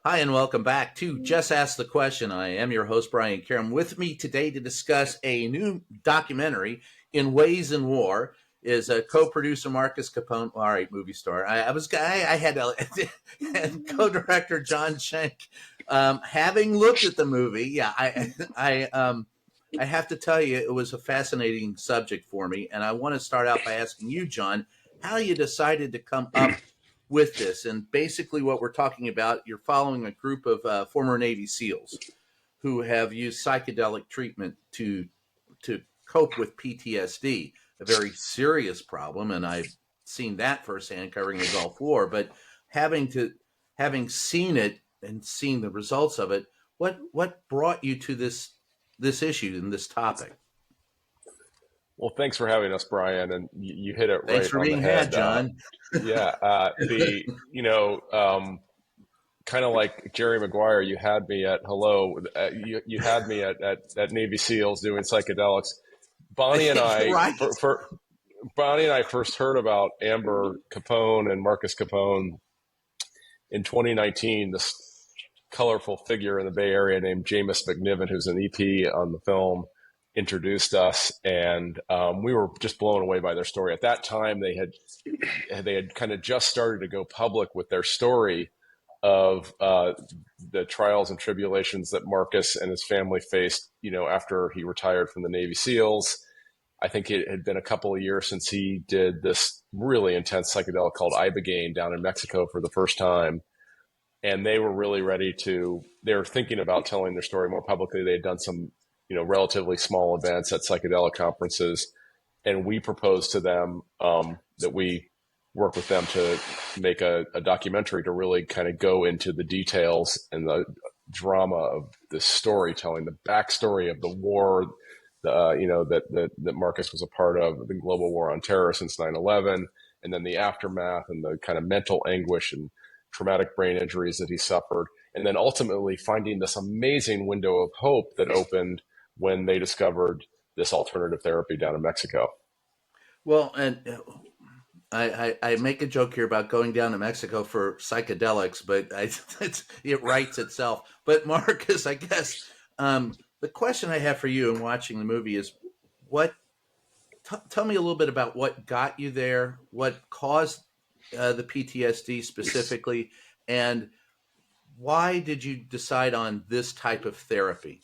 Hi, and welcome back to Just Ask the Question. I am your host, Brian Karam. With me today to discuss a new documentary, In Ways in War, is a co-producer Marcus Capone. All right, movie star. I had and co-director John Schenk. Having looked at the movie, I have to tell you, it was a fascinating subject for me, and I want to start out by asking you, John, how you decided to come up with this. And basically, what we're talking about, you're following a group of former Navy SEALs who have used psychedelic treatment to cope with PTSD, a very serious problem. And I've seen that firsthand covering the Gulf War. But having seen it and seen the results of it, what brought you to this issue and this topic? Well, thanks for having us, Brian, and you hit it Thanks right for on the being had, head. John. Kind of like Jerry Maguire, you had me at hello. You had me at Navy SEALs doing psychedelics. Bonnie and I, Right. Bonnie and I first heard about Amber Capone and Marcus Capone in 2019. This colorful figure in the Bay Area named Jameis McNiven, who's an EP on the film, introduced us, and we were just blown away by their story. At that time, they had kind of just started to go public with their story of the trials and tribulations that Marcus and his family faced, after he retired from the Navy SEALs. I think it had been a couple of years since he did this really intense psychedelic called Ibogaine down in Mexico for the first time. And they were really they were thinking about telling their story more publicly. They had done some relatively small events at psychedelic conferences. And we proposed to them that we work with them to make a documentary to really kind of go into the details and the drama of the storytelling, the backstory of the war, that Marcus was a part of, the global war on terror since 9/11, and then the aftermath and the kind of mental anguish and traumatic brain injuries that he suffered. And then ultimately finding this amazing window of hope that opened when they discovered this alternative therapy down in Mexico. Well, and I make a joke here about going down to Mexico for psychedelics, but it writes itself. But Marcus, I guess the question I have for you in watching the movie is, tell me a little bit about what got you there, what caused the PTSD specifically, and why did you decide on this type of therapy?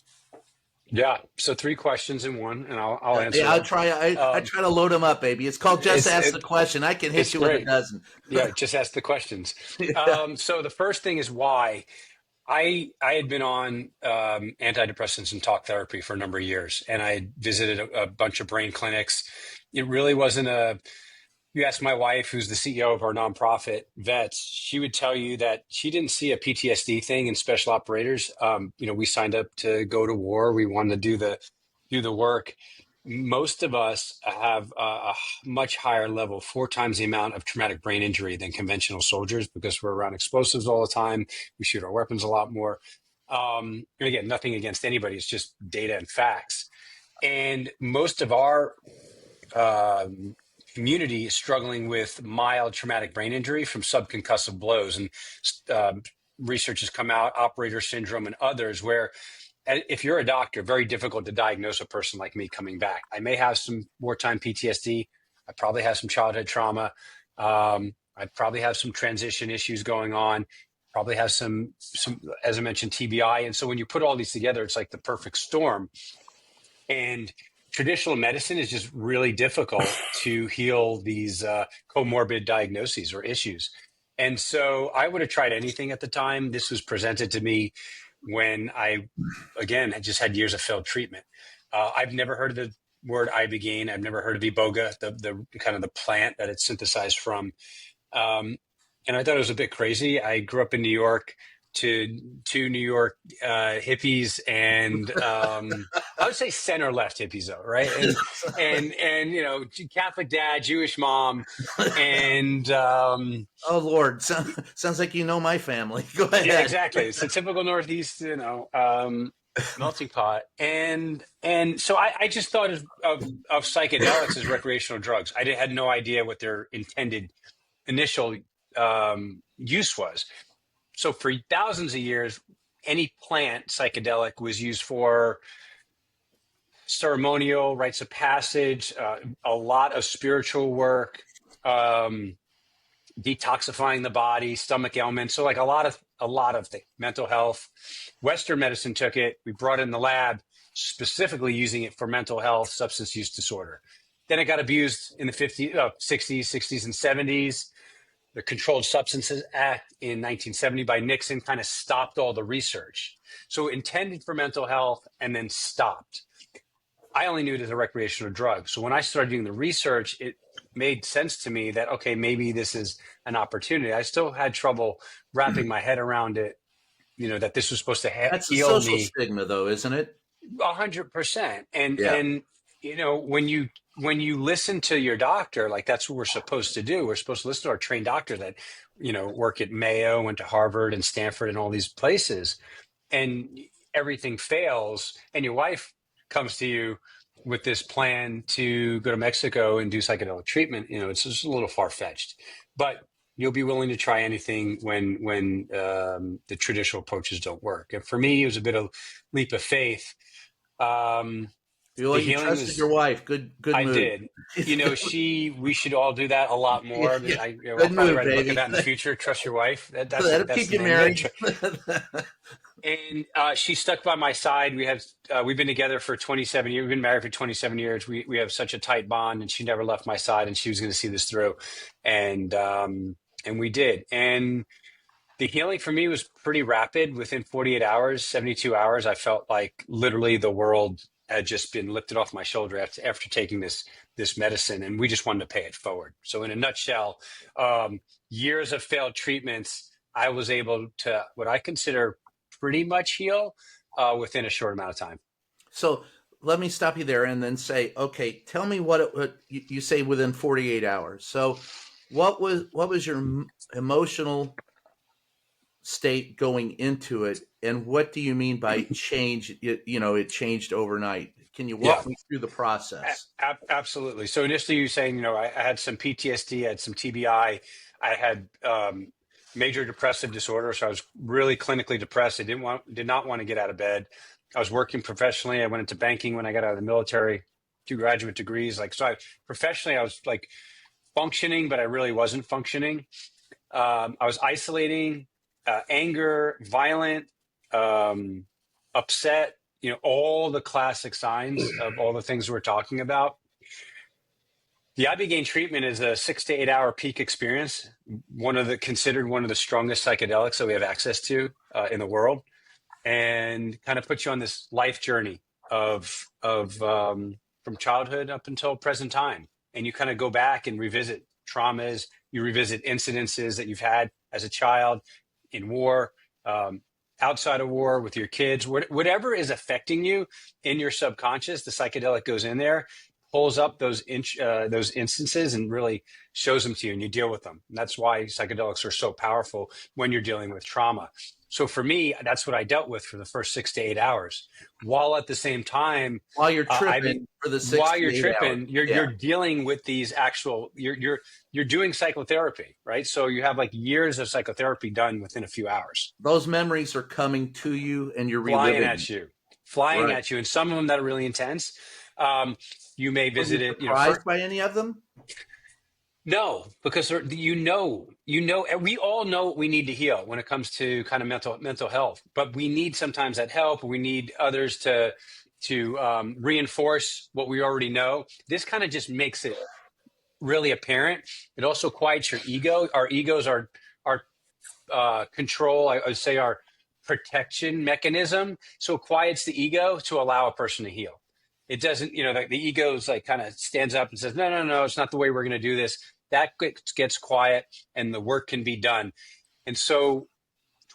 Yeah. So 3 questions in one, and I'll answer. Yeah, I try to load them up, baby. It's called Just Ask the Question. I can hit you with a dozen. Yeah, just ask the questions. Yeah. So the first thing is why. I had been on antidepressants and talk therapy for a number of years, and I visited a bunch of brain clinics. It really wasn't you ask my wife, who's the CEO of our nonprofit Vets, she would tell you that she didn't see a PTSD thing in special operators. We signed up to go to war. We wanted to do the work. Most of us have a much higher level, 4 times the amount of traumatic brain injury than conventional soldiers, because we're around explosives all the time. We shoot our weapons a lot more. And again, nothing against anybody. It's just data and facts. And most of our community is struggling with mild traumatic brain injury from subconcussive blows. And research has come out, operator syndrome and others, where if you're a doctor, very difficult to diagnose a person like me coming back. I may have some wartime PTSD. I probably have some childhood trauma. I probably have some transition issues going on. Probably have some, as I mentioned, TBI. And so when you put all these together, it's like the perfect storm. And traditional medicine is just really difficult to heal these comorbid diagnoses or issues. And so I would have tried anything at the time. This was presented to me when I, again, had just had years of failed treatment. I've never heard of the word Ibogaine. I've never heard of Iboga, the kind of the plant that it's synthesized from. And I thought it was a bit crazy. I grew up in New York to two New York hippies, and I would say center left hippies, though, right? And Catholic dad, Jewish mom, and oh Lord, sounds like you know my family. Go ahead. Yeah, exactly. It's a typical Northeast, melting pot, and so I just thought of psychedelics as recreational drugs. I had no idea what their intended initial use was. So for thousands of years, any plant psychedelic was used for ceremonial rites of passage, a lot of spiritual work, um, detoxifying the body, stomach ailments. So like a lot of things, mental health. Western medicine took it. We brought it in the lab, specifically using it for mental health, substance use disorder. Then it got abused in the 50s, 60s, 60s, and 70s. The Controlled Substances Act in 1970 by Nixon kind of stopped all the research. So intended for mental health and then stopped. I only knew it as a recreational drug. So when I started doing the research, it made sense to me that, okay, maybe this is an opportunity. I still had trouble wrapping my head around it, that this was supposed to That's a heal social me. stigma, though, isn't it? 100%. Yeah. And when you listen to your doctor, like that's what we're supposed to do. We're supposed to listen to our trained doctor that, work at Mayo, went to Harvard and Stanford and all these places, and everything fails. And your wife comes to you with this plan to go to Mexico and do psychedelic treatment. It's just a little far-fetched, but you'll be willing to try anything when the traditional approaches don't work. And for me, it was a bit of leap of faith. You trusted your wife. Good I move. did. We should all do that a lot more. Yeah. I'll Good probably move, wr's a book baby. of that in the future. Trust your wife. That'll That's keep the you name of married. it. And she stuck by my side. We've been together for 27 years. We've been married for 27 years. We have such a tight bond, and she never left my side, and she was going to see this through. And we did. And the healing for me was pretty rapid. Within 48 hours, 72 hours, I felt like literally the world had just been lifted off my shoulder after taking this medicine, and we just wanted to pay it forward. So in a nutshell, years of failed treatments, I was able to, what I consider, pretty much heal within a short amount of time. So let me stop you there and then say, okay, tell me what you say within 48 hours. So what was your emotional state going into it, and what do you mean by change? It changed overnight. Can you walk me through the process? Absolutely. So initially, you were saying, I had some PTSD, I had some TBI, I had major depressive disorder, so I was really clinically depressed. I did not want to get out of bed. I was working professionally. I went into banking when I got out of the military, 2 graduate degrees. Professionally, I was like functioning, but I really wasn't functioning. I was isolating. Anger, violent, upset, all the classic signs of all the things we're talking about. The Ibogaine treatment is a 6 to 8 hour peak experience, considered one of the strongest psychedelics that we have access to in the world, and kind of puts you on this life journey of from childhood up until present time. And you kind of go back and revisit traumas, you revisit incidences that you've had as a child, in war, outside of war, with your kids, whatever is affecting you in your subconscious, the psychedelic goes in there, pulls up those instances and really shows them to you, and you deal with them. And that's why psychedelics are so powerful when you're dealing with trauma. So for me, that's what I dealt with for the first 6 to 8 hours, while at the same time, while you're tripping for the 6 while to you're 8 tripping, hours. you're dealing with these you're doing psychotherapy, right? So you have like years of psychotherapy done within a few hours. Those memories are coming to you, and you're flying reliving at you, and some of them that are really intense. You may visit Were you it. surprised by any of them? No, because we all know what we need to heal when it comes to kind of mental health, but we need sometimes that help. We need others to reinforce what we already know. This kind of just makes it really apparent. It also quiets your ego. Our egos are control. I would say our protection mechanism. So it quiets the ego to allow a person to heal. It doesn't, the ego is like kind of stands up and says, no, it's not the way we're going to do this. That gets quiet and the work can be done. And so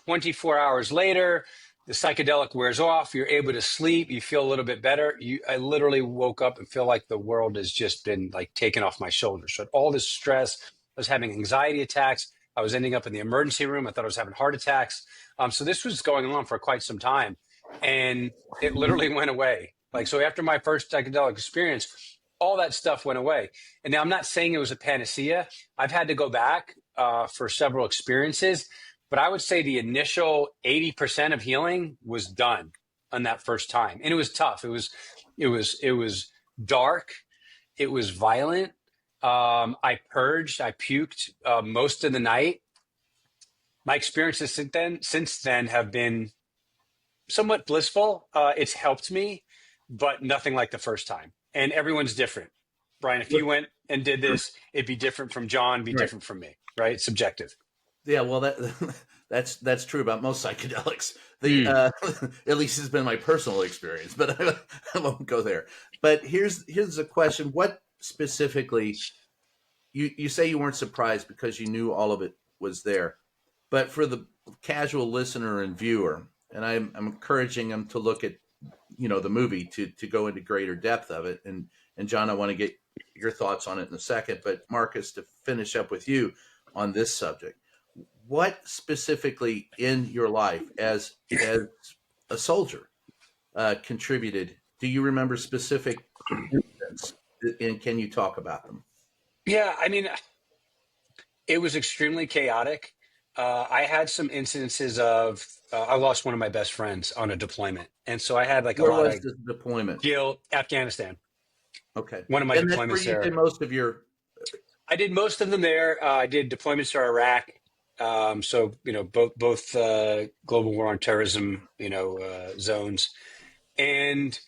24 hours later, the psychedelic wears off. You're able to sleep. You feel a little bit better. I literally woke up and feel like the world has just been like taken off my shoulders. So all this stress, I was having anxiety attacks. I was ending up in the emergency room. I thought I was having heart attacks. So this was going on for quite some time, and it literally went away. So after my first psychedelic experience, all that stuff went away. And now I'm not saying it was a panacea. I've had to go back for several experiences, But I would say the initial 80% of healing was done on that first time. And it was tough. It was dark. It was violent. I purged, I puked most of the night. My experiences since then have been somewhat blissful. It's helped me, but nothing like the first time. And everyone's different. Brian, if you went and did this, it'd be different from John, be Right. different from me, right? It's subjective. Yeah, well, that's true about most psychedelics. Mm. At least it's been my personal experience, but I won't go there. But here's a question: what specifically? You say you weren't surprised because you knew all of it was there, but for the casual listener and viewer, and I'm encouraging them to look at the movie to go into greater depth of it. And John, I want to get your thoughts on it in a second, but Marcus, to finish up with you on this subject, what specifically in your life as a soldier contributed? Do you remember specific incidents, and can you talk about them? Yeah, I mean, it was extremely chaotic. I had some incidences of I lost one of my best friends on a deployment, and so I had like a Where lot was of the deployment? guilt. Afghanistan, Okay, one of my and that's where deployments you did there. most of your. I did most of them there. I did deployments to Iraq. So both global war on terrorism, zones, and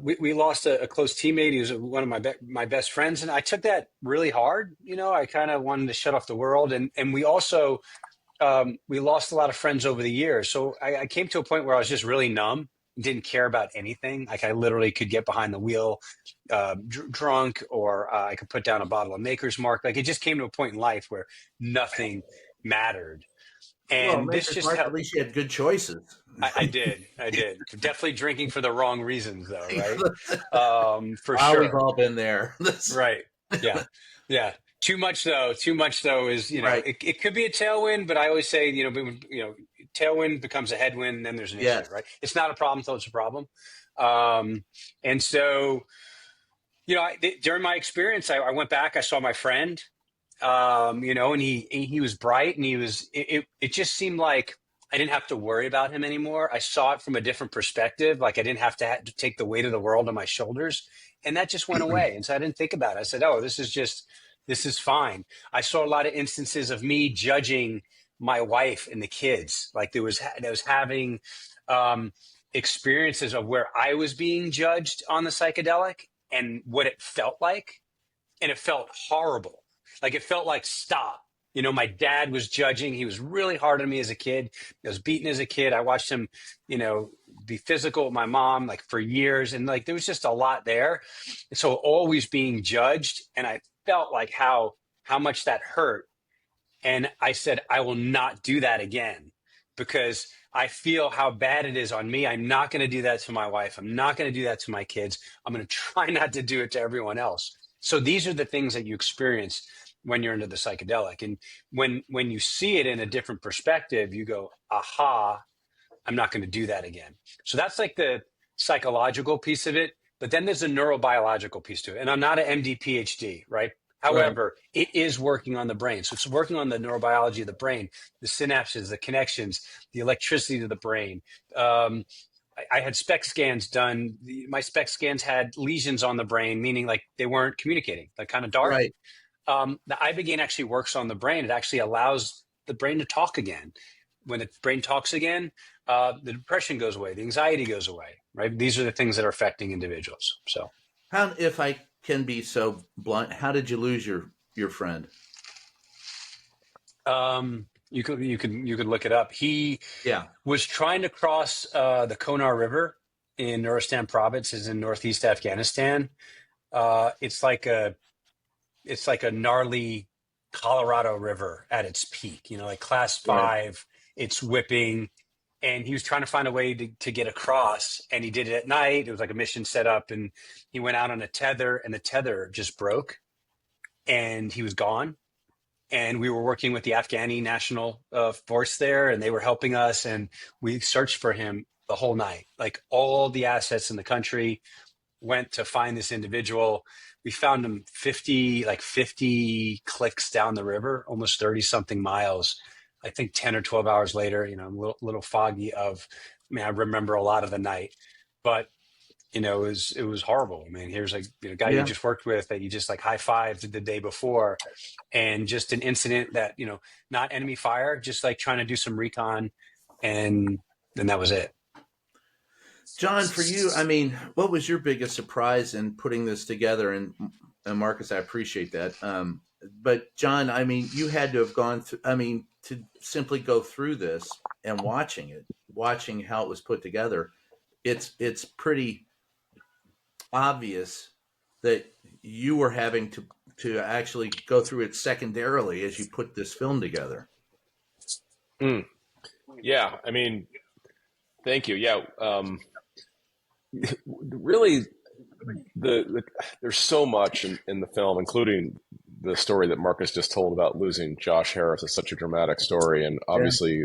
we lost a close teammate. He was one of my best friends, and I took that really hard. I kind of wanted to shut off the world, and we also we lost a lot of friends over the years. So I came to a point where I was just really numb, didn't care about anything. Like I literally could get behind the wheel, drunk, or I could put down a bottle of Maker's Mark. Like it just came to a point in life where nothing mattered. Well, And this Maker's just Mark, at helped. least you had good choices. I did. Definitely drinking for the wrong reasons, though, right? For We've sure. all been there. Right. Yeah. Yeah. Too much though is, Right. it could be a tailwind, but I always say, tailwind becomes a headwind, and then there's an issue, Yes. right? It's not a problem until it's a problem. And so, during my experience, I went back, I saw my friend, and he was bright, and it just seemed like I didn't have to worry about him anymore. I saw it from a different perspective. Like I didn't have to take the weight of the world on my shoulders, and that just went away. And so I didn't think about it. I said, "Oh, this is fine." I saw a lot of instances of me judging my wife and the kids. Like there was having experiences of where I was being judged on the psychedelic and what it felt like, and it felt horrible. Like it felt like stop. My dad was judging. He was really hard on me as a kid. I was beaten as a kid. I watched him, be physical with my mom like for years. And like there was just a lot there. And so always being judged. And I felt like how much that hurt. And I said, I will not do that again because I feel how bad it is on me. I'm not going to do that to my wife. I'm not going to do that to my kids. I'm going to try not to do it to everyone else. So these are the things that you experience when you're into the psychedelic. And when you see it in a different perspective, you go, aha, I'm not going to do that again. So that's like the psychological piece of it. But then there's a neurobiological piece to it. And I'm not an MD PhD, right? Right. However, it is working on the brain. So it's working on the neurobiology of the brain, the synapses, the connections, the electricity to the brain. I had SPECT scans done. My SPECT scans had lesions on the brain, meaning like they weren't communicating, like kind of dark. Right. The Ibogaine actually works on the brain. It actually allows the brain to talk again. When the brain talks again, the depression goes away, the anxiety goes away, right? These are the things that are affecting individuals. So, How, if I can be so blunt, how did you lose your friend? you could look it up. He Yeah. was trying to cross the Konar River in Nuristan province, is in northeast Afghanistan. It's like a gnarly Colorado River at its peak, like class Right. 5, it's whipping. And he was trying to find a way to get across, and he did it at night. It was like a mission set up, and he went out on a tether, and the tether just broke, and he was gone. And we were working with the Afghani National Force there, and they were helping us, and we searched for him the whole night. Like all the assets in the country went to find this individual. We found him 50 clicks down the river, almost 30 something miles. I think 10 or 12 hours later, I'm a little foggy I remember a lot of the night, but it was horrible. I mean, here's a guy you Yeah. just worked with that you just like high fived the day before, and just an incident that, not enemy fire, just like trying to do some recon, and then that was it. John, for you, I mean, what was your biggest surprise in putting this together? And Marcus, I appreciate that. But John, I mean, you had to have gone through, I mean, to simply go through this and watching how it was put together, it's pretty obvious that you were having to actually go through it secondarily as you put this film together. Mm. Yeah, I mean, thank you. Yeah, really, there's so much in the film, including the story that Marcus just told about losing Josh Harris. Is such a dramatic story, and Yeah. obviously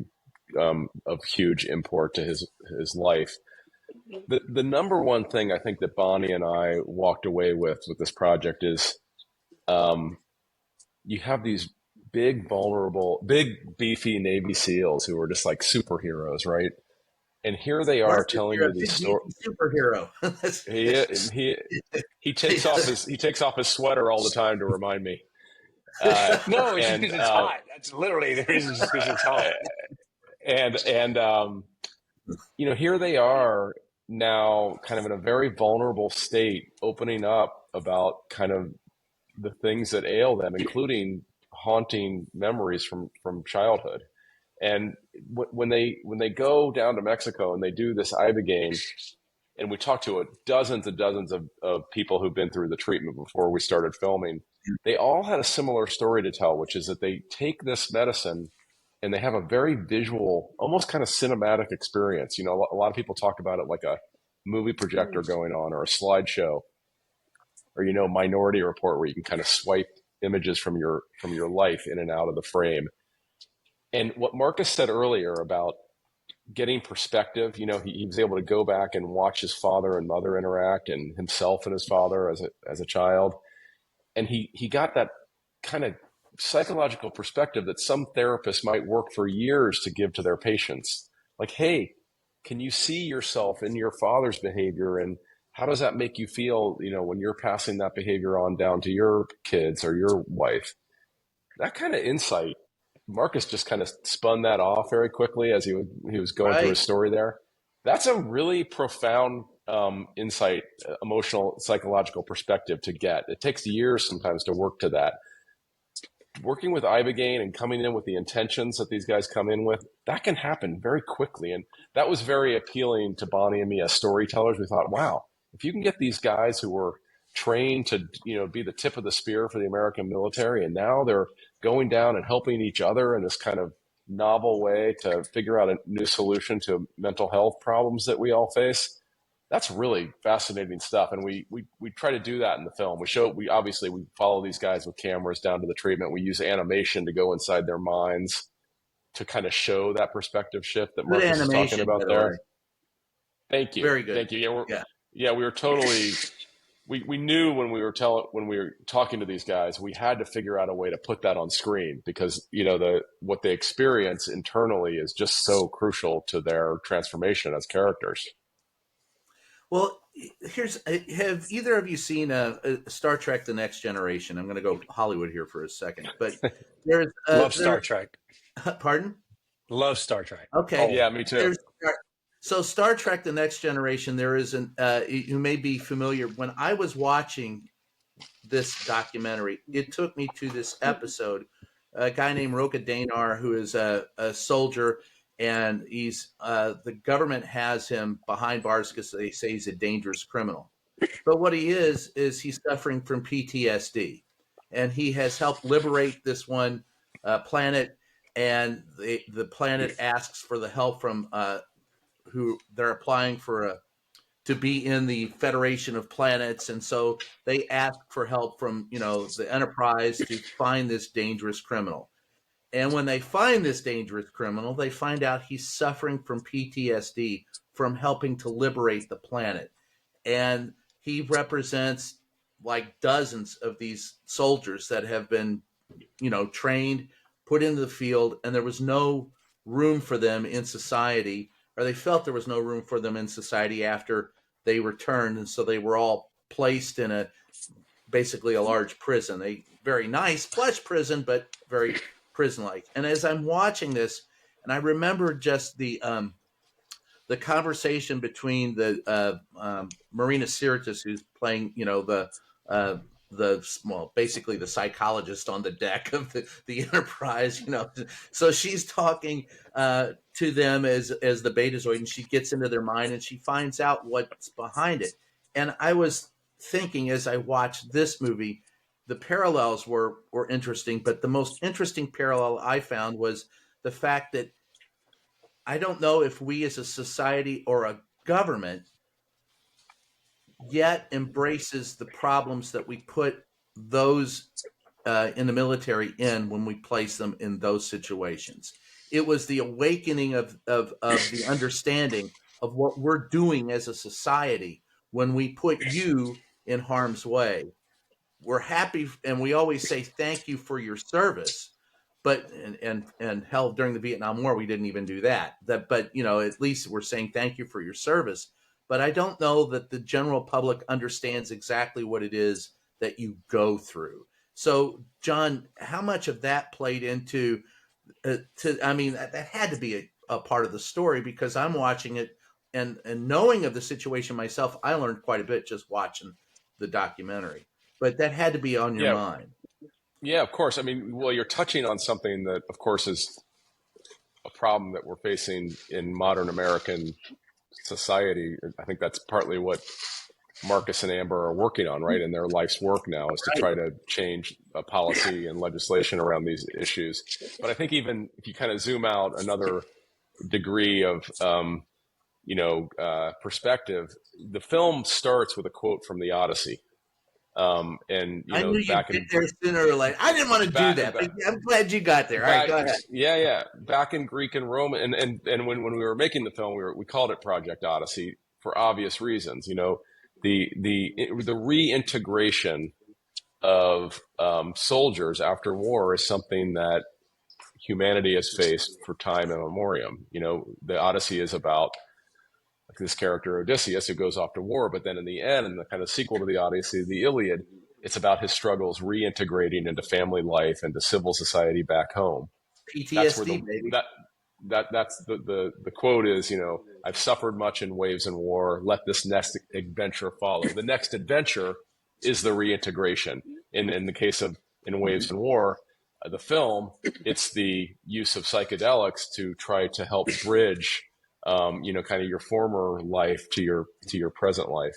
of huge import to his life. The number one thing I think that Bonnie and I walked away with this project is you have these big, vulnerable, big, beefy Navy SEALs who are just like superheroes, right? And here they are Marcus, telling you're you a these big stories. beefy superhero. He he takes off his sweater all the time to remind me. No, it's just And because it's hot. That's literally the reason, just because it's hot. and here they are now, kind of in a very vulnerable state, opening up about kind of the things that ail them, including haunting memories from childhood. And when they go down to Mexico and they do this Ibogaine, and we talked to dozens and dozens of people who've been through the treatment before we started filming, they all had a similar story to tell, which is that they take this medicine and they have a very visual, almost kind of cinematic experience. A lot of people talk about it like a movie projector going on, or a slideshow, or Minority Report, where you can kind of swipe images from your life in and out of the frame. And what Marcus said earlier about getting perspective, he was able to go back and watch his father and mother interact, and himself and his father as a child, and he got that kind of psychological perspective that some therapists might work for years to give to their patients. Like, hey, can you see yourself in your father's behavior, and how does that make you feel, when you're passing that behavior on down to your kids or your wife? That kind of insight, Marcus just kind of spun that off very quickly as he was going through his Right. story there. That's a really profound insight, emotional, psychological perspective to get. It takes years sometimes to work to that. Working with Ibogaine and coming in with the intentions that these guys come in with, that can happen very quickly. And that was very appealing to Bonnie and me as storytellers. We thought, wow, if you can get these guys who were trained to, be the tip of the spear for the American military, and now they're going down and helping each other in this kind of novel way to figure out a new solution to mental health problems that we all face. That's really fascinating stuff, and we try to do that in the film. We obviously follow these guys with cameras down to the treatment. We use animation to go inside their minds to kind of show that perspective shift that Good Marcus is talking animation, by about the way. there. Thank you, Very good. thank you. Yeah, Yeah. we were totally. We knew when we were talking to these guys, we had to figure out a way to put that on screen, because what they experience internally is just so crucial to their transformation as characters. Well, have either of you seen Star Trek: The Next Generation? I'm going to go Hollywood here for a second, but Love Star Trek. pardon? Love Star Trek. Okay. Yeah, me too. So Star Trek: The Next Generation, there is you may be familiar. When I was watching this documentary, it took me to this episode. A guy named Roka Danar, who is a soldier, and he's the government has him behind bars because they say he's a dangerous criminal. But what he is he's suffering from PTSD, and he has helped liberate this one planet, and the planet asks for the help from who they're applying for to be in the Federation of Planets, and so they ask for help from the Enterprise to find this dangerous criminal. And when they find this dangerous criminal, they find out he's suffering from PTSD from helping to liberate the planet. And he represents like dozens of these soldiers that have been, trained, put into the field, and there was no room for them in society, or they felt there was no room for them in society after they returned, and so they were all placed in a basically a large prison, a very nice plush prison, but very prison-like. And as I'm watching this, and I remember just the conversation between the Marina Sirtis, who's playing, uh, basically the psychologist on the deck of the Enterprise, so she's talking to them as the Betazoid, and she gets into their mind and she finds out what's behind it. And I was thinking as I watched this movie, the parallels were interesting, but the most interesting parallel I found was the fact that I don't know if we as a society or a government yet embraces the problems that we put those in the military in when we place them in those situations. It was the awakening of the understanding of what we're doing as a society when we put you in harm's way. We're happy, and we always say thank you for your service, but and hell, during the Vietnam War we didn't even do that, but at least we're saying thank you for your service. But I don't know that the general public understands exactly what it is that you go through. So John, how much of that played into I mean, that had to be a part of the story, because I'm watching it and knowing of the situation myself, I learned quite a bit just watching the documentary, but that had to be on your Yeah, mind. yeah, of course. I mean, well, you're touching on something that, of course, is a problem that we're facing in modern American society. I think that's partly what Marcus and Amber are working on, right? And their life's work now is to try to change policy and legislation around these issues. But I think even if you kind of zoom out another degree of, perspective, the film starts with a quote from the Odyssey. And I knew you'd back get in there sooner or later. I didn't want to do back, that, but I'm glad you got there. All right, back go ahead. yeah, back in Greek and Roman, and when we were making the film, we called it Project Odyssey for obvious reasons. The reintegration of soldiers after war is something that humanity has faced for time immemorial. The Odyssey is about this character Odysseus who goes off to war, but then in the end, in the kind of sequel to the Odyssey, the Iliad, it's about his struggles reintegrating into family life and to civil society back home. That's where PTSD, baby. that's the quote is, I've suffered much in waves and war. Let this next adventure follow. The next adventure is the reintegration. In the case of In Waves and War, the film, it's the use of psychedelics to try to help bridge, kind of your former life to your present life.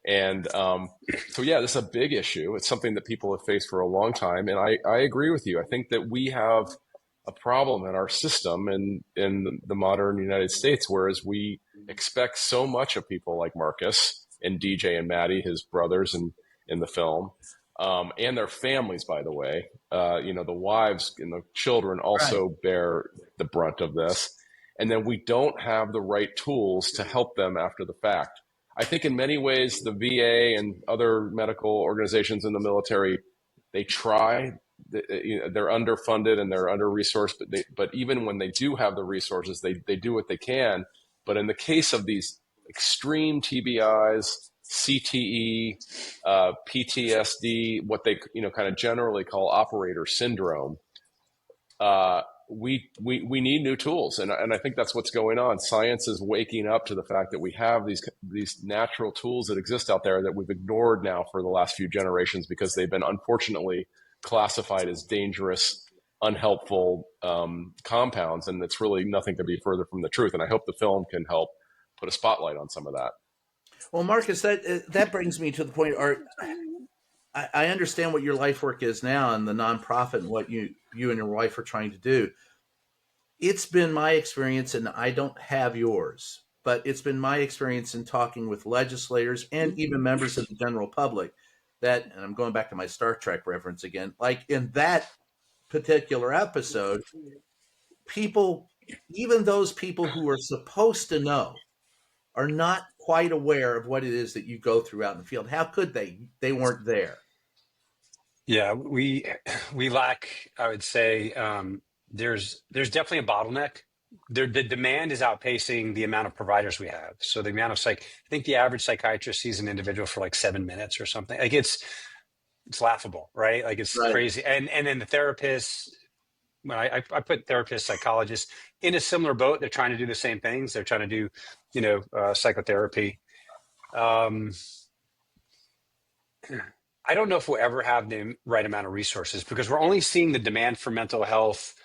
And so, yeah, this is a big issue. It's something that people have faced for a long time. And I agree with you. I think that we have a problem in our system in the modern United States, whereas we expect so much of people like Marcus and DJ and Maddie, his brothers in the film, and their families, by the way. The wives and the children also bear the brunt of this. And then we don't have the right tools to help them after the fact. I think in many ways, the VA and other medical organizations in the military, they try. They're underfunded and they're under-resourced, but even when they do have the resources, they do what they can. But in the case of these extreme TBIs, CTE, PTSD, what they kind of generally call operator syndrome, we need new tools, and I think that's what's going on. Science is waking up to the fact that we have these natural tools that exist out there that we've ignored now for the last few generations because they've been unfortunately classified as dangerous, unhelpful compounds, and it's really nothing could be further from the truth. And I hope the film can help put a spotlight on some of that. Well, Marcus, that brings me to the point. I understand what your life work is now and the nonprofit and what you and your wife are trying to do. It's been my experience, and I don't have yours, but it's been my experience in talking with legislators and even members of the general public that, and I'm going back to my Star Trek reference again, like in that particular episode, people, even those people who are supposed to know, are not quite aware of what it is that you go through out in the field. How could they? They weren't there. Yeah, we lack, I would say, there's definitely a bottleneck. The demand is outpacing the amount of providers we have. So the amount of I think the average psychiatrist sees an individual for like 7 minutes or something. Like it's laughable, right? Like it's Right. crazy. And then the therapists, when I put therapists, psychologists in a similar boat. They're trying to do the same things. They're trying to do, psychotherapy. I don't know if we'll ever have the right amount of resources because we're only seeing the demand for mental health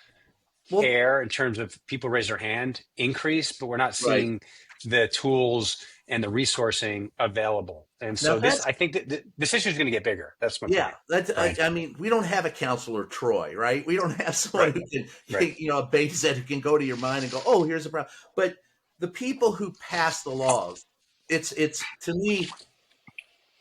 Well, care in terms of people raise their hand increase, but we're not right. seeing the tools and the resourcing available. And Now so I think that this issue is going to get bigger. That's my yeah, point. Right. I mean, we don't have a counselor Troy, right? We don't have someone Right. who can, Right. a base that who can go to your mind and go, oh, here's a problem. But the people who pass the laws, it's to me,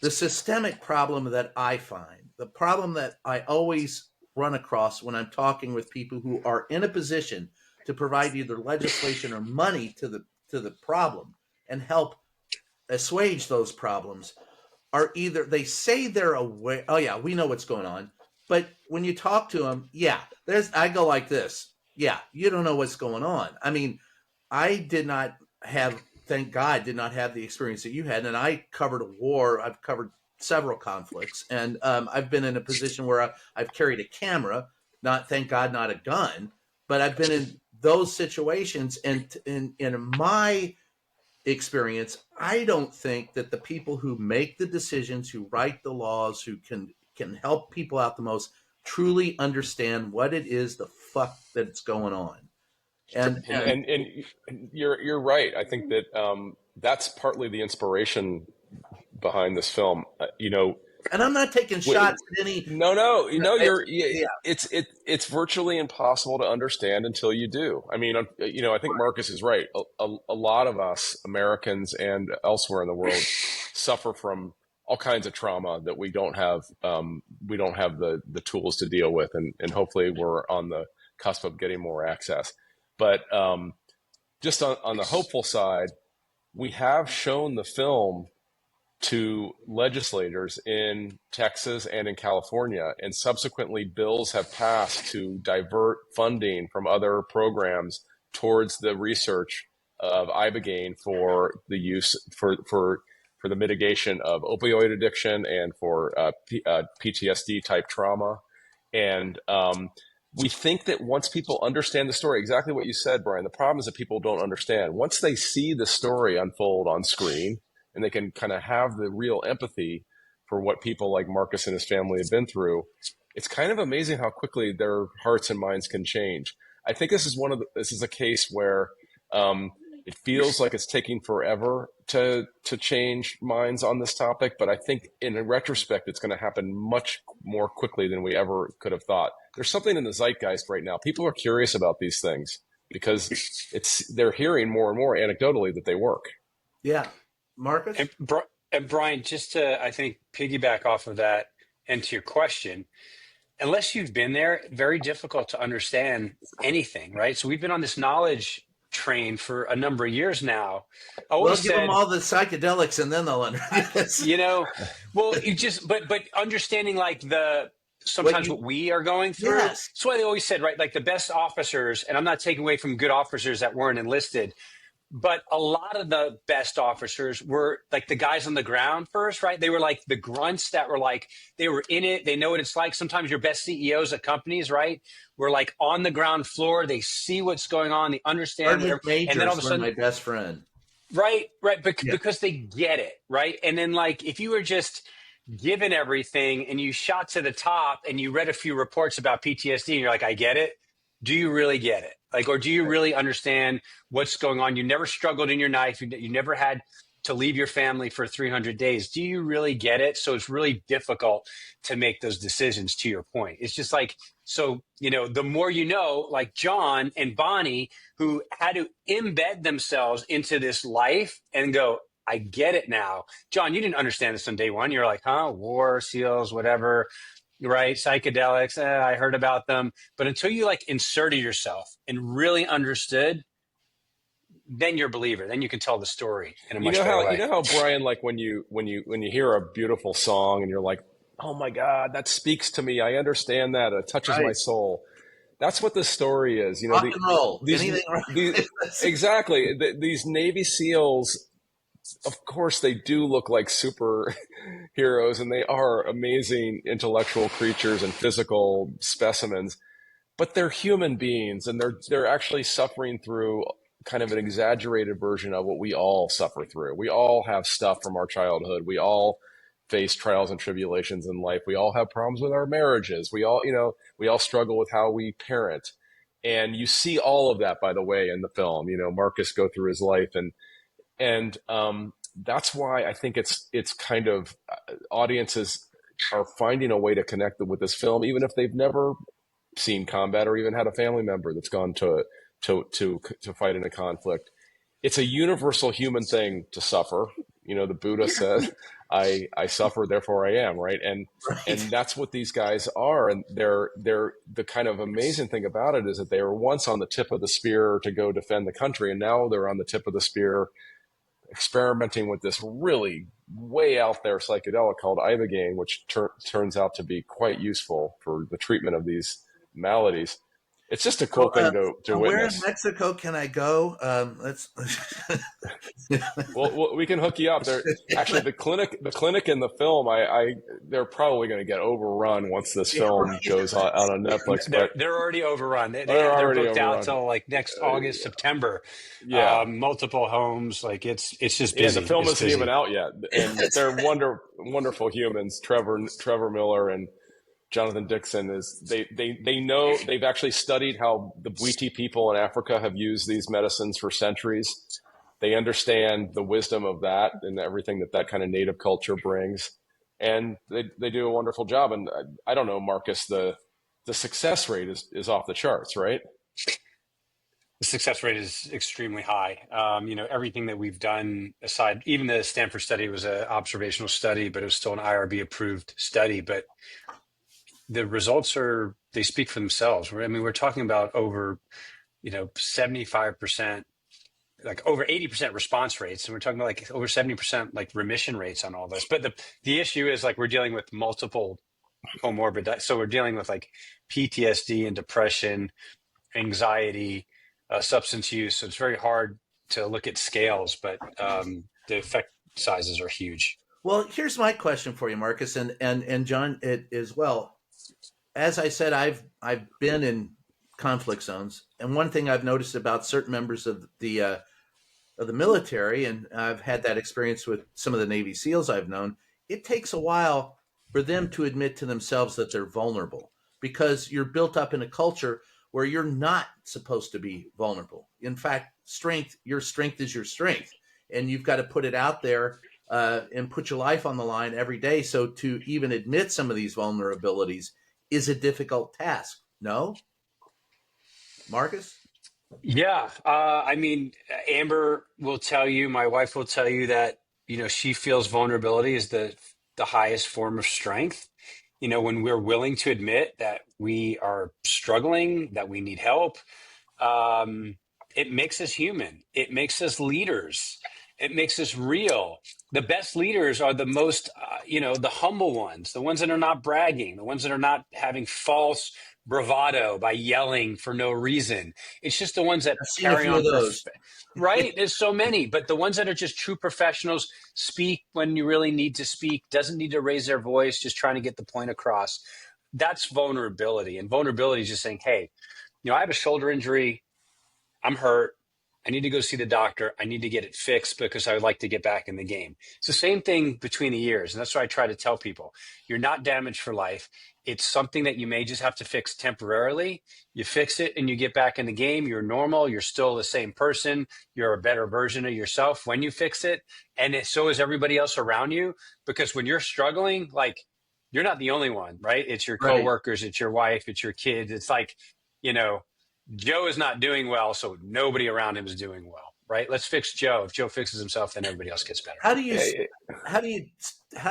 the systemic problem that I find, the problem that I always run across when I'm talking with people who are in a position to provide either legislation or money to the problem and help assuage those problems are either they say they're aware, oh yeah, we know what's going on, but when you talk to them, yeah, I go like this, yeah, you don't know what's going on. I mean, I did not have, thank God, did not have the experience that you had, and I covered a war. I've covered several conflicts, and I've been in a position where I've carried a camera, not thank God, not a gun, but I've been in those situations, and in my experience, I don't think that the people who make the decisions, who write the laws, who can help people out the most, truly understand what it is the fuck that's going on. And And you're right. I think that that's partly the inspiration behind this film. and I'm not taking shots at any. No. Yeah, It's virtually impossible to understand until you do. I mean, I think Marcus is right. A lot of us Americans and elsewhere in the world suffer from all kinds of trauma that we don't have. We don't have the tools to deal with, and hopefully we're on the cusp of getting more access. But just on the hopeful side, we have shown the film to legislators in Texas and in California, and subsequently bills have passed to divert funding from other programs towards the research of Ibogaine for the use for the mitigation of opioid addiction and for PTSD type trauma. And we think that once people understand the story, exactly what you said, Brian, the problem is that people don't understand. Once they see the story unfold on screen and they can kind of have the real empathy for what people like Marcus and his family have been through, it's kind of amazing how quickly their hearts and minds can change. I think this is a case where it feels like it's taking forever to change minds on this topic, but I think in retrospect, it's going to happen much more quickly than we ever could have thought. There's something in the zeitgeist right now. People are curious about these things because they're hearing more and more anecdotally that they work. yeah, Marcus. And Brian, just to, I think, piggyback off of that and to your question, unless you've been there, very difficult to understand anything, right? So we've been on this knowledge train for a number of years now. We'll give them all the psychedelics and then they'll understand. Well, but understanding like sometimes what we are going through. Yes. That's why they always said, right, like the best officers, and I'm not taking away from good officers that weren't enlisted, but a lot of the best officers were like the guys on the ground first, right? They were like the grunts that were like, they were in it. They know what it's like. Sometimes your best CEOs at companies, right, were like on the ground floor. They see what's going on. They understand. And then all of a sudden, my best friend. Right. Because they get it, right? And then like if you were just given everything and you shot to the top and you read a few reports about PTSD and you're like, I get it. Do you really get it? Like, or do you really understand what's going on? You never struggled in your life. You never had to leave your family for 300 days. Do you really get it? So it's really difficult to make those decisions, to your point. It's just like, so, the more you know, like John and Bonnie, who had to embed themselves into this life and go, I get it now. John, you didn't understand this on day one. You're like, war, SEALs, whatever. Right? Psychedelics. I heard about them. But until you like inserted yourself and really understood, then you're a believer. Then you can tell the story in a much better way. You know how, Brian, like when you hear a beautiful song and you're like, oh my God, that speaks to me. I understand that. It touches my soul. that's what the story is. Rock and roll. These, Anything these exactly. These Navy SEALs, of course, they do look like superheroes, and they are amazing intellectual creatures and physical specimens. But they're human beings, and they're actually suffering through kind of an exaggerated version of what we all suffer through. We all have stuff from our childhood. We all face trials and tribulations in life. We all have problems with our marriages. We all struggle with how we parent. And you see all of that, by the way, in the film. Marcus go through his life, and that's why I think it's kind of audiences are finding a way to connect with this film, even if they've never seen combat or even had a family member that's gone to fight in a conflict. It's a universal human thing to suffer. The Buddha said, I suffer, therefore I am, right? And that's what these guys are. And they're the kind of amazing thing about it is that they were once on the tip of the spear to go defend the country, and now they're on the tip of the spear experimenting with this really way out there psychedelic called Ibogaine, which turns out to be quite useful for the treatment of these maladies. It's just a cool thing to witness. Where in Mexico can I go? Let's. Well, we can hook you up. Actually, the clinic in the film, they're probably going to get overrun once this film goes on Netflix. But they're already overrun. They're already booked overrun. out till like next August, September. Yeah, multiple homes. Like it's just busy. Yeah, the film isn't even out yet, and they're wonderful humans. Trevor Miller and Jonathan Dixon they know, they've actually studied how the Bwiti people in Africa have used these medicines for centuries. They understand the wisdom of that and everything that kind of native culture brings, and they do a wonderful job. And I don't know, Marcus, the success rate is off the charts, right? The success rate is extremely high. Everything that we've done aside, even the Stanford study was an observational study, but it was still an IRB approved study. But the results they speak for themselves. We're talking about over, 75%, like over 80% response rates. And we're talking about like over 70% like remission rates on all this. But the issue is like, we're dealing with multiple comorbid. So we're dealing with like PTSD and depression, anxiety, substance use. So it's very hard to look at scales, but the effect sizes are huge. Well, here's my question for you, Marcus, and John as well. As I said, I've been in conflict zones, and one thing I've noticed about certain members of the military, and I've had that experience with some of the Navy SEALs I've known, it takes a while for them to admit to themselves that they're vulnerable, because you're built up in a culture where you're not supposed to be vulnerable. In fact, your strength is your strength, and you've got to put it out there and put your life on the line every day. So to even admit some of these vulnerabilities is a difficult task. No? Marcus? Yeah. Amber will tell you, my wife will tell you that, she feels vulnerability is the highest form of strength. When we're willing to admit that we are struggling, that we need help, it makes us human. It makes us leaders. It makes us real. The best leaders are the most, the humble ones, the ones that are not bragging, the ones that are not having false bravado by yelling for no reason. It's just the ones that carry on. Right? There's so many, but the ones that are just true professionals, speak when you really need to speak, doesn't need to raise their voice, just trying to get the point across. That's vulnerability. And vulnerability is just saying, hey, I have a shoulder injury. I'm hurt. I need to go see the doctor. I need to get it fixed because I would like to get back in the game. It's the same thing between the ears. And that's what I try to tell people. You're not damaged for life. It's something that you may just have to fix temporarily. You fix it and you get back in the game. You're normal. You're still the same person. You're a better version of yourself when you fix it. And so is everybody else around you. Because when you're struggling, like, you're not the only one, right? It's your coworkers, it's your wife, it's your kids. It's like, Joe is not doing well, so nobody around him is doing well, right? Let's fix Joe. If Joe fixes himself, then everybody else gets better. How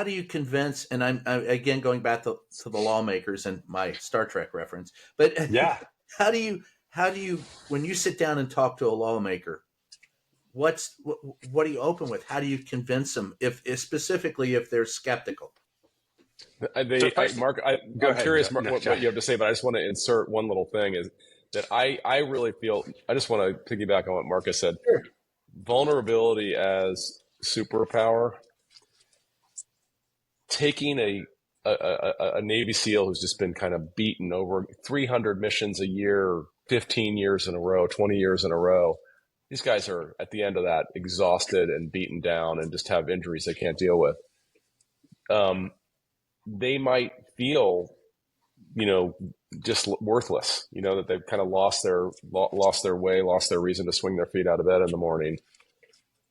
do you convince? And I'm again going back to the lawmakers and my Star Trek reference, but yeah, how do you when you sit down and talk to a lawmaker, what do you open with? How do you convince them, if specifically if they're skeptical? Mark, Go I'm ahead. curious No, what you have to say, but I just want to insert one little thing is that I really feel, I just want to piggyback on what Marcus said. Sure. Vulnerability as superpower, taking a Navy SEAL who's just been kind of beaten over 300 missions a year, 15 years in a row, 20 years in a row. These guys are at the end of that exhausted and beaten down and just have injuries they can't deal with. They might feel, just worthless, that they've kind of lost their way, lost their reason to swing their feet out of bed in the morning.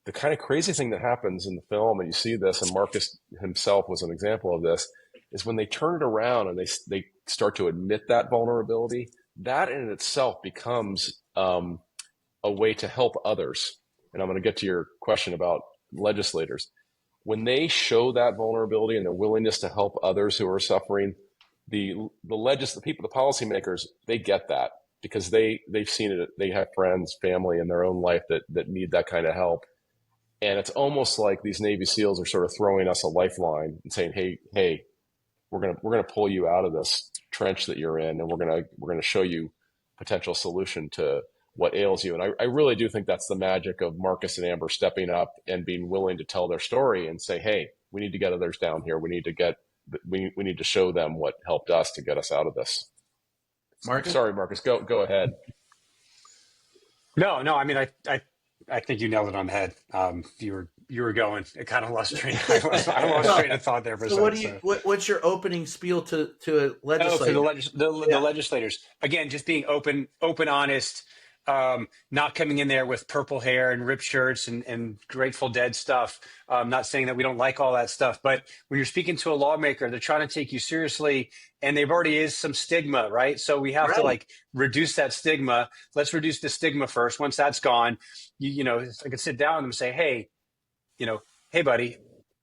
The kind of crazy thing that happens in the film, and you see this, and Marcus himself was an example of this, is when they turn it around and they start to admit that vulnerability, that in itself becomes a way to help others. And I'm going to get to your question about legislators. When they show that vulnerability and their willingness to help others who are suffering, the people, the policymakers, they get that because they've seen it. They have friends, family in their own life that need that kind of help. And it's almost like these Navy SEALs are sort of throwing us a lifeline and saying, hey, we're gonna pull you out of this trench that you're in, and we're gonna show you potential solution to what ails you. And I really do think that's the magic of Marcus and Amber stepping up and being willing to tell their story and say, hey, we need to get others down here. We need to show them what helped us to get us out of this. Marcus? Sorry, Marcus, go ahead. No. I mean, I think you nailed it on the head. You were going. It kind of lost train. I lost train of thought there for a second. What's your opening spiel to a legislator? Oh, for the legislators. Again, just being open, honest. Not coming in there with purple hair and ripped shirts and Grateful Dead stuff. Not saying that we don't like all that stuff, but when you're speaking to a lawmaker, they're trying to take you seriously, and there already is some stigma, right? So we have to reduce that stigma. Let's reduce the stigma first. Once that's gone, I could sit down with them and say, hey, hey, buddy,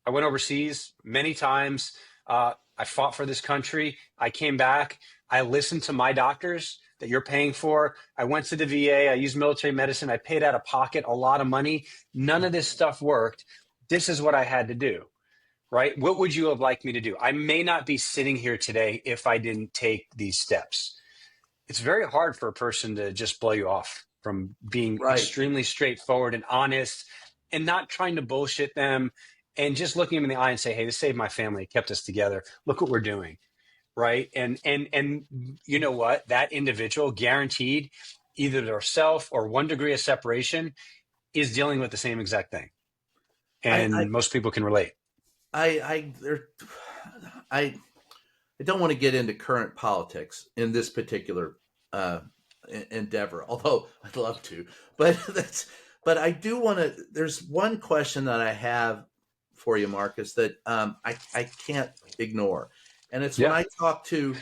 I went overseas many times. I fought for this country. I came back. I listened to my doctors that you're paying for. I went to the VA. I used military medicine. I paid out of pocket a lot of money. None of this stuff worked. This is what I had to do, right? What would you have liked me to do? I may not be sitting here today if I didn't take these steps. It's very hard for a person to just blow you off from being extremely straightforward and honest and not trying to bullshit them and just looking them in the eye and say, hey, this saved my family. It kept us together. Look what we're doing. Right. And you know what? That individual guaranteed either their self or 1 degree of separation is dealing with the same exact thing. And most people can relate. I don't want to get into current politics in this particular endeavor, although I'd love to. But I do want to. There's one question that I have for you, Marcus, that I can't ignore. And it's when I talk to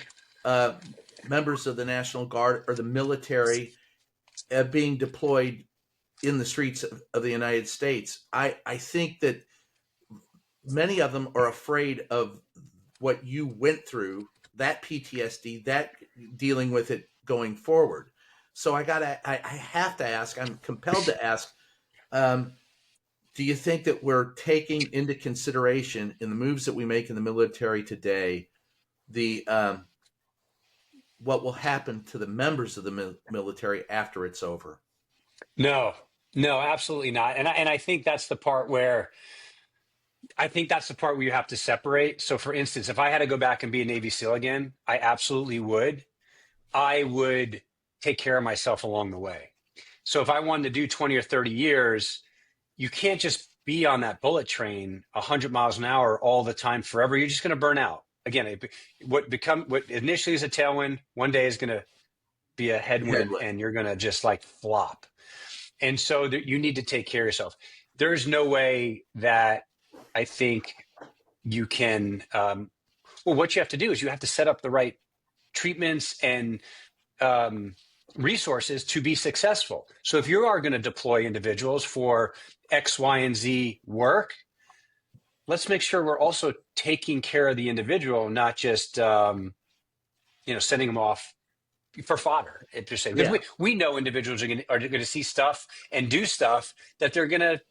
members of the National Guard or the military being deployed in the streets of the United States, I think that many of them are afraid of what you went through, that PTSD, that dealing with it going forward. So I have to ask, I'm compelled to ask, do you think that we're taking into consideration in the moves that we make in the military today the what will happen to the members of the military after it's over? No, absolutely not. And I think that's the part where you have to separate. So for instance, if I had to go back and be a Navy SEAL again, I absolutely would. I would take care of myself along the way. So if I wanted to do 20 or 30 years, you can't just be on that bullet train 100 miles an hour all the time forever. You're just going to burn out. Again, what initially is a tailwind, one day is going to be a headwind, and you're going to just flop. And so you need to take care of yourself. There's no way that I think you can. What you have to do is you have to set up the right treatments and resources to be successful. So if you are going to deploy individuals for X, Y, and Z work, let's make sure we're also taking care of the individual, not just sending them off for fodder. We know individuals are going to see stuff and do stuff that they're going to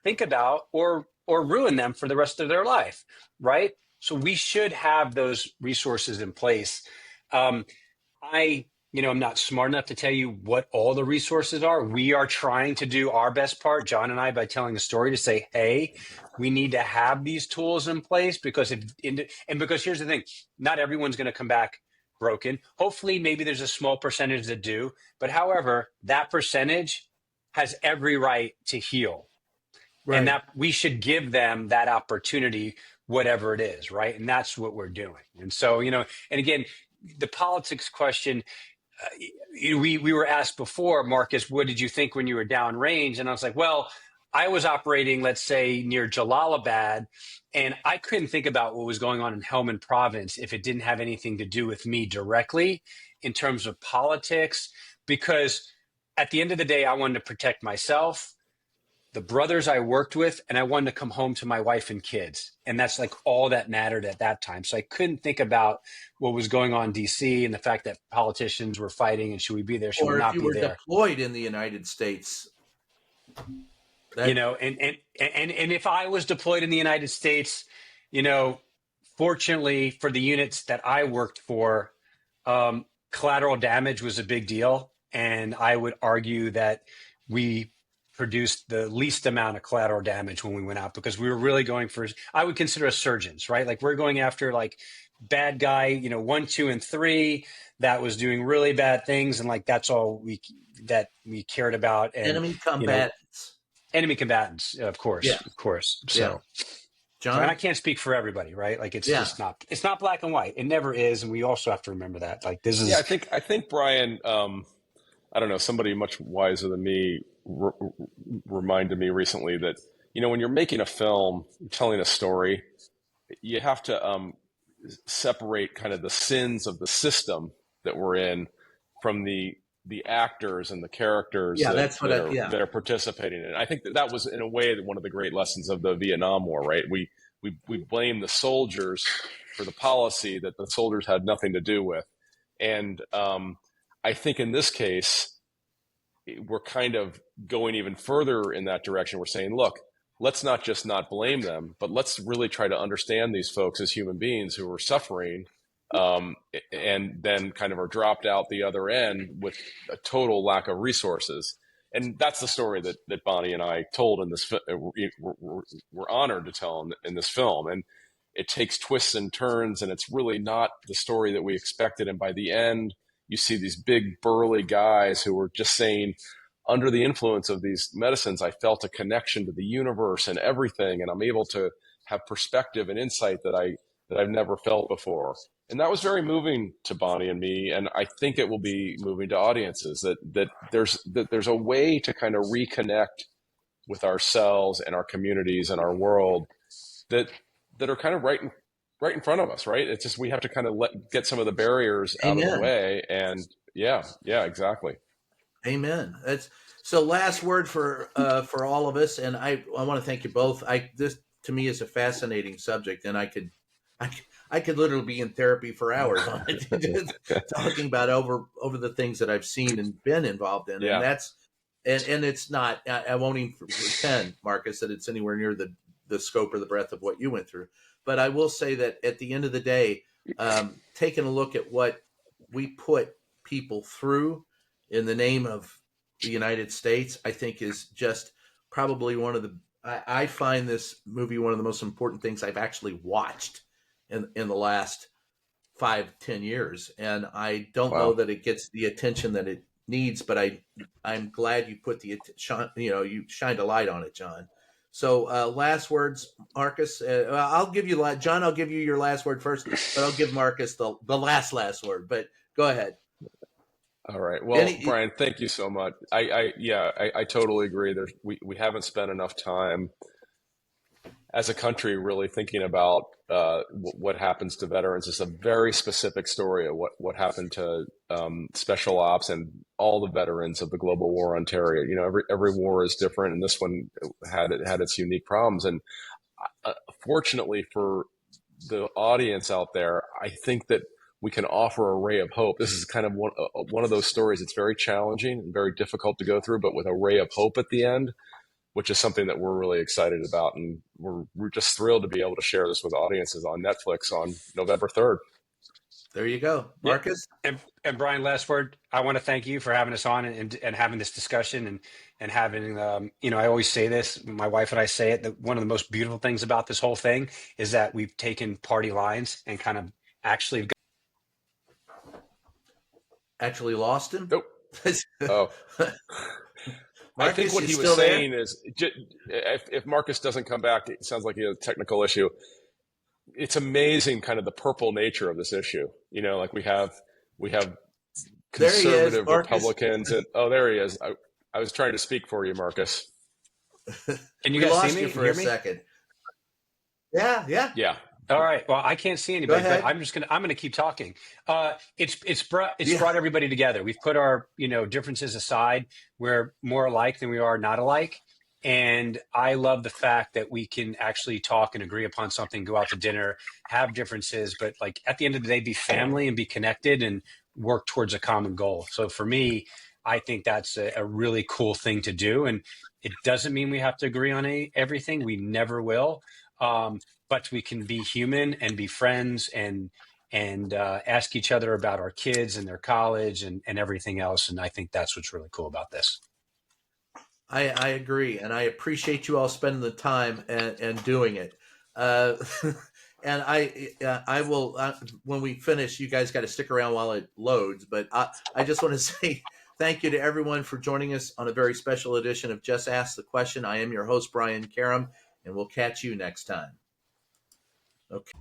think about or ruin them for the rest of their life, right? So we should have those resources in place. I'm not smart enough to tell you what all the resources are. We are trying to do our best part, John and I, by telling a story to say, hey, we need to have these tools in place because because here's the thing, not everyone's going to come back broken. Hopefully, maybe there's a small percentage that do, but however, that percentage has every right to heal, and Right. that we should give them that opportunity, whatever it is, right? And that's what we're doing. And so, and again, the politics question, we were asked before, Marcus, what did you think when you were downrange? And I was like, well, I was operating, let's say, near Jalalabad, and I couldn't think about what was going on in Helmand province if it didn't have anything to do with me directly in terms of politics, because at the end of the day, I wanted to protect myself, the brothers I worked with, and I wanted to come home to my wife and kids. And that's like all that mattered at that time. So I couldn't think about what was going on in DC and the fact that politicians were fighting and should we be there, should we Or if not you be were there? deployed in the United States, that And if I was deployed in the United States, you know, fortunately for the units that I worked for, collateral damage was a big deal. And I would argue that we produced the least amount of collateral damage when we went out because we were really going for, I would consider us surgeons, right? Like we're going after like bad guy, 1, 2, and 3 that was doing really bad things. And like, that's all that we cared about. And, enemy combatants. enemy combatants, of Yeah. course. Yeah. And I John? can't speak for everybody, right? Like it's Yeah. just not, it's not black and white. It never is. And we also have to remember that. Like this is, Yeah, I think Brian, I don't know, somebody much wiser than me reminded me recently that, when you're making a film, telling a story, you have to separate kind of the sins of the system that we're in from the actors and the characters Yeah, that's what that are participating in it. I think that was in a way one of the great lessons of the Vietnam War, right? We blame the soldiers for the policy that the soldiers had nothing to do with. And I think in this case, we're kind of going even further in that direction. We're saying, look, let's not just not blame them, but let's really try to understand these folks as human beings who are suffering, and then kind of are dropped out the other end with a total lack of resources. And that's the story that Bonnie and I told in this. We're honored to tell in this film, and it takes twists and turns, and it's really not the story that we expected. And by the end, you see these big burly guys who were just saying, under the influence of these medicines, I felt a connection to the universe and everything, and I'm able to have perspective and insight that I've never felt before. And that was very moving to Bonnie and me, and I think it will be moving to audiences that there's a way to kind of reconnect with ourselves and our communities and our world that are kind of right in front of us, right? It's just we have to kind of get some of the barriers out of the way, and yeah, exactly. Amen. That's so. Last word for all of us, and I want to thank you both. This to me is a fascinating subject, and I could literally be in therapy for hours on it, talking about over the things that I've seen and been involved in, Yeah. and that's and it's not. I won't even pretend, Marcus, that it's anywhere near the scope or the breadth of what you went through. But I will say that at the end of the day, taking a look at what we put people through in the name of the United States, I think is just probably one of the, I find this movie one of the most important things I've actually watched in the last 5-10 years. And I don't know that it gets the attention that it needs, but I'm glad you put you shined a light on it, John. So last words, Marcus. I'll give you John. I'll give you your last word first, but I'll give Marcus the last word. But go ahead. All right. Well, Brian, thank you so much. I totally agree. We haven't spent enough time as a country really thinking about what happens to veterans. It's a very specific story of what happened to special ops and all the veterans of the global war on terror. Every war is different, and this one had its unique problems. And fortunately for the audience out there, I think that we can offer a ray of hope. This is kind of one of those stories. It's very challenging and very difficult to go through, but with a ray of hope at the end. which is something that we're really excited about. And we're just thrilled to be able to share this with audiences on Netflix on November 3rd. There you go. Marcus? Yeah. And Brian, last word, I want to thank you for having us on and having this discussion and having, I always say this, my wife and I say it, that one of the most beautiful things about this whole thing is that we've taken party lines and kind of actually lost him? Nope. Oh. I think what he was saying is, if Marcus doesn't come back, it sounds like he has a technical issue. It's amazing, kind of the purple nature of this issue. Like we have conservative Republicans, and there he is. I was trying to speak for you, Marcus. Can you guys lost see me? You for a second. Yeah. All right. Well, I can't see anybody, but I'm gonna keep talking. It's brought everybody together. We've put our differences aside. We're more alike than we are not alike. And I love the fact that we can actually talk and agree upon something, go out to dinner, have differences, but like at the end of the day, be family and be connected and work towards a common goal. So for me, I think that's a really cool thing to do. And it doesn't mean we have to agree on everything. We never will. But we can be human and be friends and ask each other about our kids and their college and everything else. And I think that's what's really cool about this. I agree, and I appreciate you all spending the time and doing it. And I will when we finish, you guys got to stick around while it loads. But I just want to say thank you to everyone for joining us on a very special edition of Just Ask the Question. I am your host, Brian Karam, and we'll catch you next time. Okay.